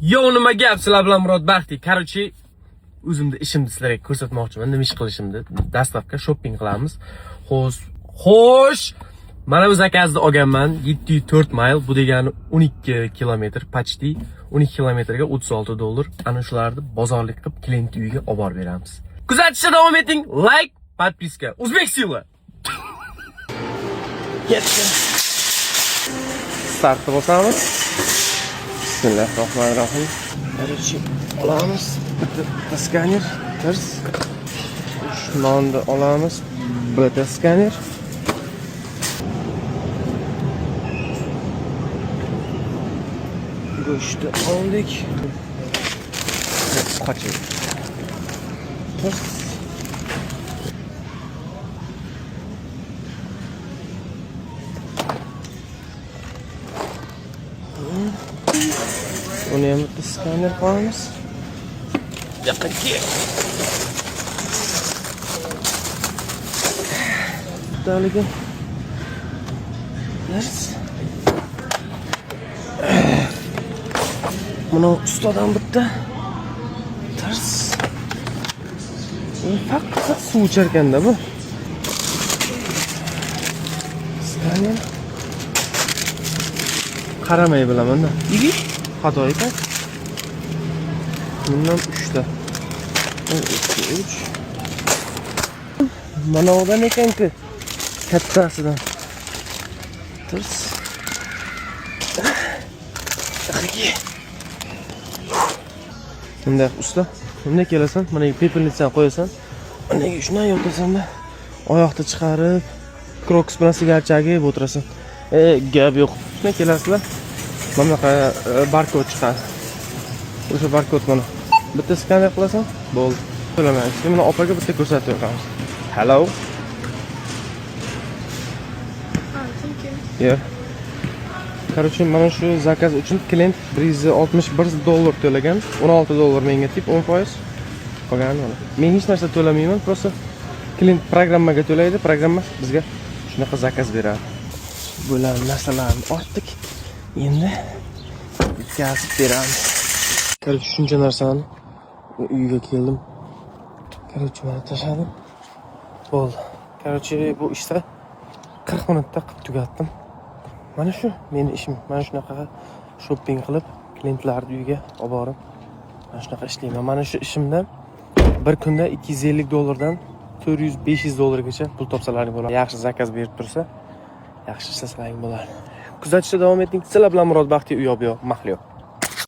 Yo, nima gap, sizlar bilan Murod Baxtiy. Короче, o'zimni ishimni sizlarga ko'rsatmoqchiman. Nima ish qilishimni. Dastavka shopping qilamiz. Xo'sh. Mana bu zakazni olganman. 704 mayl, bu degani 12 kilometr, почти 12 kilometrga $36. Ana shularni bozorlik qilib klient uyiga olib borib beramiz. Kuzatishda davom eting. Like, подписка. O'zbek sila. Ketdi. Startni bosamiz. Bismillahirrohmanirrohim. Короче, olamiz. Bitta skaner, tirs. Nonni olamiz. Bitta skaner. Go'shtni oldik. Qoching. Tirs. Uni ham bitta skaner qo'yamiz. Yoqqa kel. Dalga. Yes. Buni ustodan bitta tars. Faqat suv icharkanda bu. Skaner. Qaramay bilaman-da. Igi xato ekan. Bundan 3 ta. 3. Mana odan ekan-ku. Kattasidan. Tirs. Aqi. Bunday usta, bunday kelasan, mana pepelnitsan qo'yasan. Undan shunday yotasan-da, oyoqni chiqarib, Crocs bilan sigaret chagib o'tirasan. Gap yo'q. Shunday kelasizlar. Mana bunaqa barkod chiqadi. O'sha barkod mana. Bitta skaner qilasan, bo'ldi. To'lamaysiz. Mana opaga bitta ko'rsatib beramiz. Hello. Yeah. Короче, mana shu zakaz uchun klient $161 to'lagan. $16 menga tip 10%. Qolgani mana. Men hech narsa to'lamayman, просто klient programmaga to'laydi, programma bizga shunaqa zakaz beradi. Bular narsalarni ortdik. Endi yetkazib beramiz. Короче, shuncha narsani uyga keldim. Короче, mana tashladim. Bo'ldi. Короче, bu ishda 40 minutda qilib tugatdim. Mana shu meni ishim. Mana shunaqa shopping qilib, klientlarni uyiga olib borib, mana shunaqa ishlayman. Mana shu ishimdan bir kunda $250 dan $400-500 gacha pul topsalaring bo'ladi. Yaxshi zakaz berib tursa, yaxshi ishlasalaring bo'ladi. Kuzatishda davom eting. Sizlar bilan Murod Baxtiy, u yoq bu yoq, mahliyo.